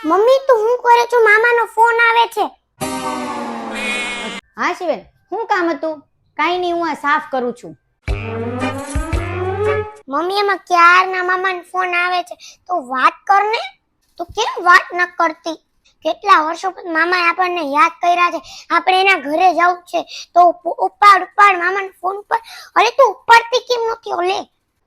Mummy તું હું કરે છો? મામાનો ફોન આવે છે. હા શિવેન, શું કામ હતું? કાઈ નહીં, હું આ સાફ કરું છું. મમ્મી એમાં ક્યારના મામાનો ફોન આવે છે તો વાત કર ને. તો કેમ વાત ન કરતી? કેટલા વર્ષો પછી મામાએ આપણને યાદ કર્યા છે. આપણે એના ઘરે જવું છે તો ઉપાડ મામાનો ફોન પર. અરે તું ઉપાડતી કેમ નથી? ઓલે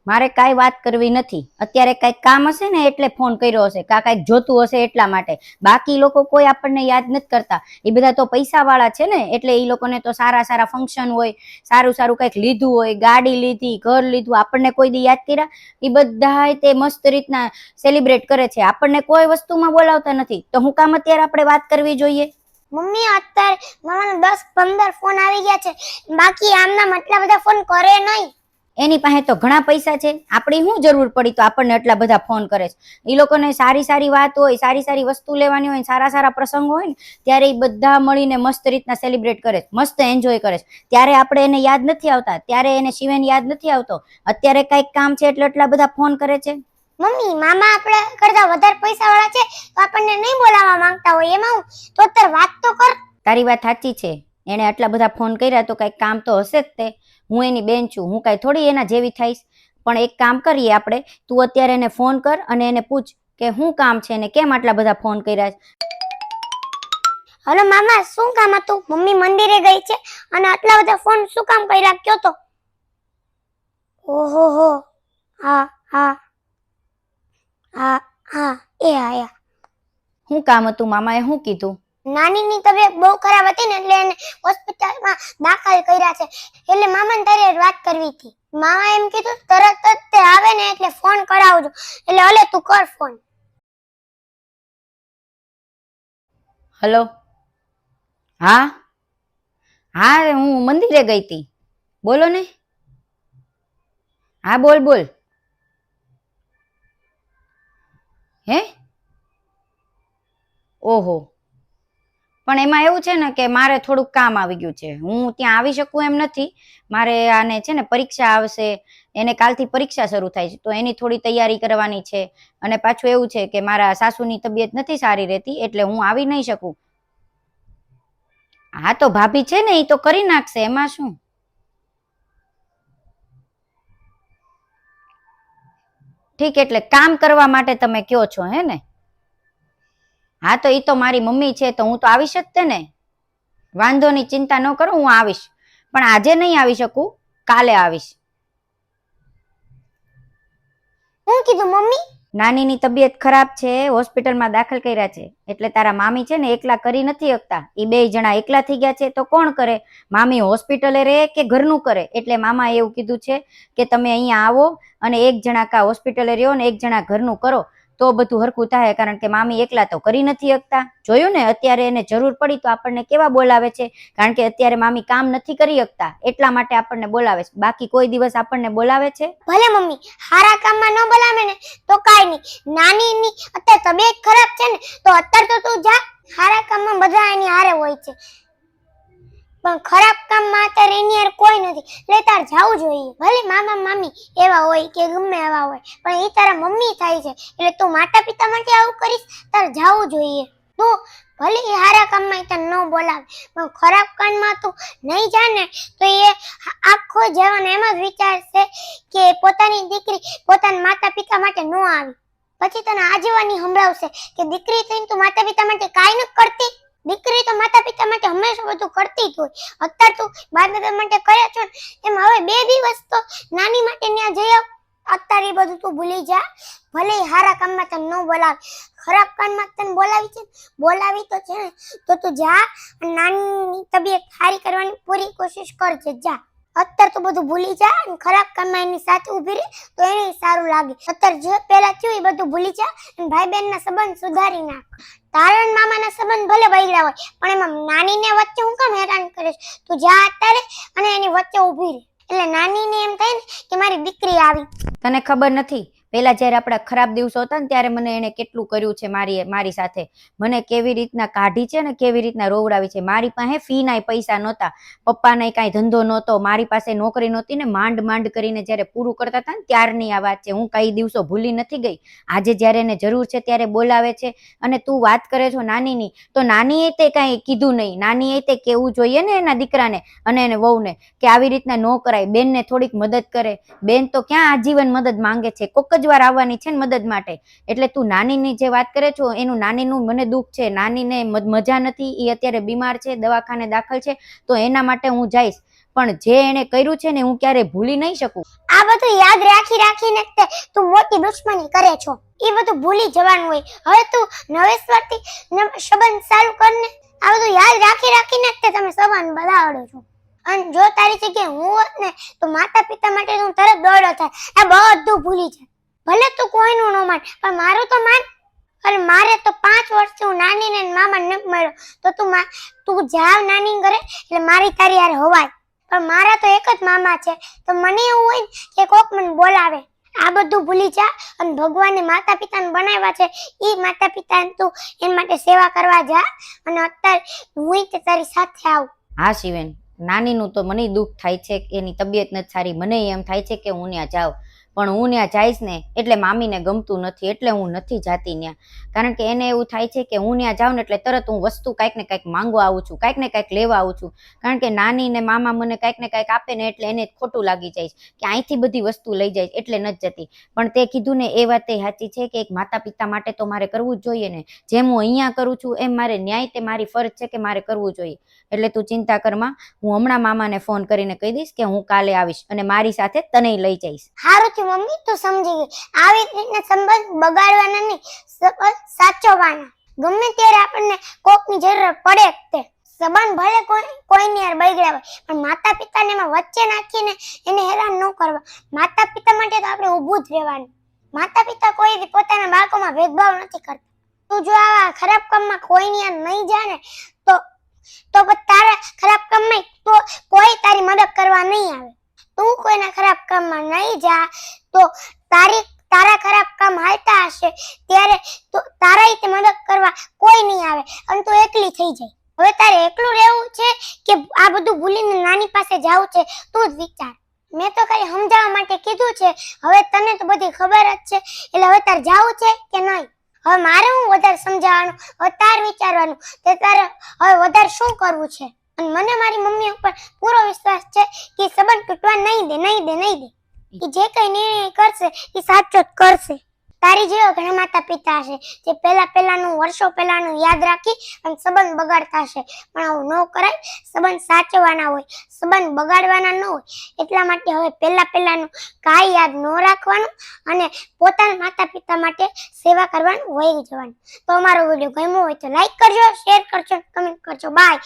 મારે કાંઈ વાત કરવી નથી. અત્યારે કાંઈક કામ હશે ને એટલે ફોન કર્યો હશે, કાંઈક જોતું હશે એટલા માટે. બાકી લોકો કોઈ આપણને યાદ નથી કરતા. એ બધા તો પૈસા વાળા છે ને, એટલે એ લોકોને તો સારા સારા ફંક્શન હોય, સારું સારું કંઈક લીધું હોય, ગાડી લીધી, ઘર લીધું. આપણને કોઈ દી યાદ કર્યા? એ બધા તે મસ્ત રીતના સેલિબ્રેટ કરે છે, આપણને કોઈ વસ્તુમાં બોલાવતા નથી. તો હું કામ અત્યારે આપણે વાત કરવી જોઈએ? મમ્મી અત્યારે મામાનો 10-15 ફોન આવી ગયા છે, બાકી આમના એટલા બધા ફોન કરે નહીં. એની પાસે તો ઘણા પૈસા છે, આપણી શું જરૂર પડી તો આપણને એટલા બધા ફોન કરે છે? એ લોકોને સારી સારી વાત હોય, સારી સારી વસ્તુ લેવાની હોય, સારા સારા પ્રસંગો હોય ને, ત્યારે એ બધા મળીને મસ્ત રીતના સેલિબ્રેટ કરે છે, મસ્ત એન્જોય કરે છે. ત્યારે આપણે એને યાદ નથી આવતા, ત્યારે એને શિવેન યાદ નથી આવતો. અત્યારે કંઈક કામ છે એટલે એટલા બધા ફોન કરે છે. મમ્મી મામા આપણા કરતા વધારે પૈસા વાળા છે તો આપણને નહીં બોલાવવા માંગતા હોય, એમાં હું તો અત્યારે વાત તો કર. તારી વાત સાચી છે, એને આટલા બધા ફોન કર્યા તો કંઈક કામ તો હશે જ તે. હું એની બેન છું, હું કાંઈ થોડી એના જેવી થઈશ. પણ એક કામ કરીએ આપણે, તું અત્યારે એને ફોન કર અને એને પૂછ કે શું કામ છે ને કેમ આટલા બધા ફોન કર્યા છે. હલો મામા, શું કામ હતું? મમ્મી મંદિરે ગઈ છે અને આટલા બધા ફોન શું કામ કર્યા કયો તો? ઓહો હો, હા હા હા હા, એ આયા. શું કામ હતું? મામાએ શું કીધું? નાનીની તબિયત બહુ ખરાબ હતી ને એટલે એને હોસ્પિટલમાં દાખલ કર્યા છે, એટલે મામાને તારે વાત કરવી હતી. મામા એમ કીધું તરત જ તે આવે ને એટલે ફોન કરાવજો. એટલે હલે તું કર ફોન. હલો, હા હા, હું મંદિરે ગઈ હતી. બોલો ને. હા બોલ બોલ. હે? ઓહો, પણ એમાં એવું છે ને કે મારે થોડુંક કામ આવી ગયું છે, હું ત્યાં આવી શકું એમ નથી. મારે આને છે ને પરીક્ષા આવશે, એને કાલથી પરીક્ષા શરૂ થાય છે, તો એની થોડી તૈયારી કરવાની છે. અને પાછું એવું છે કે મારા સાસુની તબિયત નથી સારી રહેતી, એટલે હું આવી નહીં શકું. હા તો ભાભી છે ને, એ તો કરી નાખશે, એમાં શું. ઠીક, એટલે કામ કરવા માટે તમે કયો છો હે ને? હા તો એ તો મારી મમ્મી છે તો હું તો આવીશ જ તે ને. વાંધો નહીં, ચિંતા ન કરો, હું આવીશ. પણ આજે નહીં આવી શકું, કાલે આવીશ. શું કીધું મમ્મી? નાનીની તબિયત ખરાબ છે, હોસ્પિટલમાં દાખલ કર્યા છે, એટલે તારા મામી છે ને એકલા કરી નથી શકતા. એ 2 જણા એકલા થઈ ગયા છે તો કોણ કરે? મામી હોસ્પિટલે રહે કે ઘરનું કરે? એટલે મામાએ એવું કીધું છે કે તમે અહીંયા આવો અને 1 જણા કા હોસ્પિટલે રહ્યો ને 1 જણા ઘરનું કરો, તો બધું હરખું થાય. કારણ કે મામી એકલા તો કરી નથી શકતા. જોયું ને, અત્યારે એને જરૂર પડી તો આપણને કેવા બોલાવે છે, કારણ કે અત્યારે મામી કામ નથી કરી શકતા એટલા માટે આપણને બોલાવે છે. બાકી કોઈ દિવસ આપણને બોલાવે છે? ભલે મમ્મી હારા કામમાં ન બોલાવે ને તો કાઈ નહીં. નાનીની અત્યારે તબિયત ખરાબ છે ને તો અત્યારે તો તું જા. હારા કામમાં બધા એની હારે હોય છે, પણ ખરાબ કામમાં અત્યારે એની હારે કોઈ નથી, એટલે તાર જાવું જોઈએ. ભલે મામા મામી એવા હોય કે ગમે એવા હોય, પણ એ તારા મમ્મી થાય છે, એટલે તું માતા પિતા માટે આવું કરીશ? તાર જાવું જોઈએ. તું ભલે હારા કામમાં તને ન બોલાવે, પણ ખરાબ કામમાં તું નહીં જાને તો એ આખો જીવન એમ જ વિચારશે કે પોતાની દીકરી પોતાના માતા પિતા માટે ન આવી. પછી તને આજીવન સંભળાવશે કે દીકરી થઈને તું માતા પિતા માટે કાંઈ ન કરતી. દીકરી તો માતા પિતા માટે હંમેશા બધું કરતી જ હોય. અત્યારે તું માતા માટે કરે છો ને, એમ હવે 2 દિવસ તો નાની માટે ત્યાં જઈ આવ. અત્યારે એ બધું તું ભૂલી જા. ભલે હારા કામમાં તને ન બોલાવે, ખરાબ કામમાં તને બોલાવી છે, બોલાવી તો છે ને, તો તું જા. નાની તબિયત સારી કરવાની પૂરી કોશિશ કરજે. જા અત્યારે તો બધું ભૂલી જા અને ખરાબ કામમાં એની સાથે ઊભી રહે તો એને સારું લાગે. અત્યારે જે પહેલા થયું એ બધું ભૂલી જા અને ભાઈ બહેનના સંબંધ સુધારી નાખ. તારા અને મામાના સંબંધ ભલે બગડ્યા હોય, પણ એમાં નાનીને વચ્ચે હું કામ હેરાન કરીશ? તું જા અત્યારે અને એની વચ્ચે ઊભી રહે, એટલે નાનીને એમ થાય ને કે મારી દીકરી આવી. તને ખબર નથી, પેલા જયારે આપણા ખરાબ દિવસો હતા ને ત્યારે મને એને કેટલું કર્યું છે મારી સાથે. મને કેવી રીતના કાઢી છે ને કેવી રીતના રોવડાવી છે. મારી પાસે ફી ના પૈસા નહોતા, પપ્પાને કાંઈ ધંધો નહોતો, મારી પાસે નોકરી નહોતી ને માંડ કરીને જયારે પૂરું કરતા હતા ને ત્યારની આ વાત છે. હું કઈ દિવસો ભૂલી નથી ગઈ. આજે જયારે એને જરૂર છે ત્યારે બોલાવે છે. અને તું વાત કરે છો નાનીની, તો નાનીએ તે કાંઈ કીધું નહીં. નાનીએ તે કેવું જોઈએ ને એના દીકરાને અને એને વહુને કે આવી રીતના ન કરાય, બેનને થોડીક મદદ કરે. બેન તો ક્યાં આજીવન મદદ માંગે છે, કોક જ વાર આવવાની છે ને મદદ માટે. એટલે તું નાનીની જે વાત કરે છો એનું નાનીનું મને દુઃખ છે. નાનીને મજા નથી, એ અત્યારે બીમાર છે, દવાખાને દાખલ છે, તો એના માટે હું જઈશ. પણ જે એને કર્યું છે ને હું ક્યારે ભૂલી નહીં શકું. આ બધું યાદ રાખીને તે તું મોટી દુશ્મની કરે છો. એ બધું ભૂલી જવાનું હોય. હવે તું નવેસરથી સંબંધ ચાલુ કરને. આ બધું યાદ રાખીને તે તમે સંબંધ બગાડો છો. અને જો તારી જગ્યાએ હું હોત ને તો માતા પિતા માટે તું તરત દોડો થાય. આ બધું ભૂલી જાય. ભલે તું કોઈનું ન માન, પણ મારું તો માન. અને મારે તો 5 વર્ષથી હું નાનીને મામા ન મળ્યો, તો તું જાવ નાની ઘરે એટલે મારી તારી યાર હોવાય. પણ મારા તો એક જ મામા છે, તો મને એવું હોય કે કોક મને બોલાવે. આ બધું ભૂલી જા અને ભગવાને માતા પિતાને બનાવ્યા છે, એ માતા પિતાને તું એના માટે સેવા કરવા જા. અને અત્યારે હું તે તારી સાથે આવું. હા શિવેન, નાનીનું તો મને દુઃખ થાય છે કે એની તબિયત નથી સારી. મને એમ થાય છે કે હું ત્યાં જાઉં, પણ હું ત્યાં જઈશ ને એટલે મામીને ગમતું નથી, એટલે હું નથી જાતી ત્યાં. કારણ કે એને એવું થાય છે કે હું ત્યાં જાઉં ને એટલે તરત હું વસ્તુ કાંઈક ને કાંઈક માંગવા આવું છું, કાંઈક ને કાંઈક લેવા આવું છું. કારણ કે નાની ને મામા મને કાંઈક ને કાંઈક આપે ને એટલે એને ખોટું લાગી જાય કે અહીંથી બધી વસ્તુ લઈ જાય એટલે નથી જતી. પણ તે કીધું ને એ વાત એ સાચી છે કે એક માતા પિતા માટે તો મારે કરવું જ જોઈએ ને. જેમ હું અહીંયા કરું છું એમ મારે ન્યાય તે મારી ફરજ છે કે મારે કરવું જોઈએ. એટલે તું ચિંતા કરમાં, હું હમણાં મામાને ફોન કરીને કહી દઈશ કે હું કાલે આવીશ અને મારી સાથે તને લઈ જઈશ. હારું થયું મમ્મી, તું સમજી ગઈ. આવી રીતના સંબંધ બગાડવાના નહીં, સંબંધ સાચવવાના. ગમે ત્યારે આપણને કોકની જરૂર પડે તે સંબંધ ભલે કોઈની યાર બગડ્યા હોય, પણ માતા પિતાને એમાં વચ્ચે નાખીને એને હેરાન ન કરવા. માતા પિતા માટે તો આપણે ઊભું જ રહેવાનું. માતા પિતા કોઈ પોતાના બાળકોમાં ભેદભાવ નથી કરતા. તું જો આવા ખરાબ કામમાં કોઈની યાર નહીં જાય ને તો તારા ખરાબ કામમાં તો કોઈ તારી મદદ કરવા નહીં આવે. તું કોઈના ખરાબ કામમાં નહીં જા તો તારા ખરાબ કામ હાલતા હશે ત્યારે તો તારા તે મદદ કરવા કોઈ નહીં આવે અને તું એકલી થઈ જાય. હવે તારે એકલું રહેવું છે કે આ બધું ભૂલીને નાની પાસે જવું છે, તું જ વિચાર. મેં તો ખાલી સમજાવવા માટે કીધું છે. હવે તને તો બધી ખબર જ છે, એટલે હવે તારે જવું છે કે નહીં? હવે મારે હું વધારે સમજાવવાનું, હવે તાર વિચારવાનું તે તારે હવે વધારે શું કરવું છે. અને મને મારી મમ્મી ઉપર પૂરો વિશ્વાસ છે કે સંબંધ તૂટવા નહીં દે. એ જે કઈ નિર્ણય કરશે એ સાચો જ કરશે. તારી જેવા ઘણા માતા પિતા હશે જે પહેલાનું વર્ષો પહેલાનું યાદ રાખી અને સંબંધ બગાડતા હશે, પણ આવું ન કરાય. સંબંધ સાચવવાના હોય, સંબંધ બગાડવાના ન હોય. એટલા માટે હવે પહેલાનું કાંઈ યાદ ન રાખવાનું અને પોતાના માતા પિતા માટે સેવા કરવાનું વહી જવાનું. તો અમારો વિડીયો ગમ્યો હોય તો લાઈક કરજો, શેર કરજો, કમેન્ટ કરજો. બાય.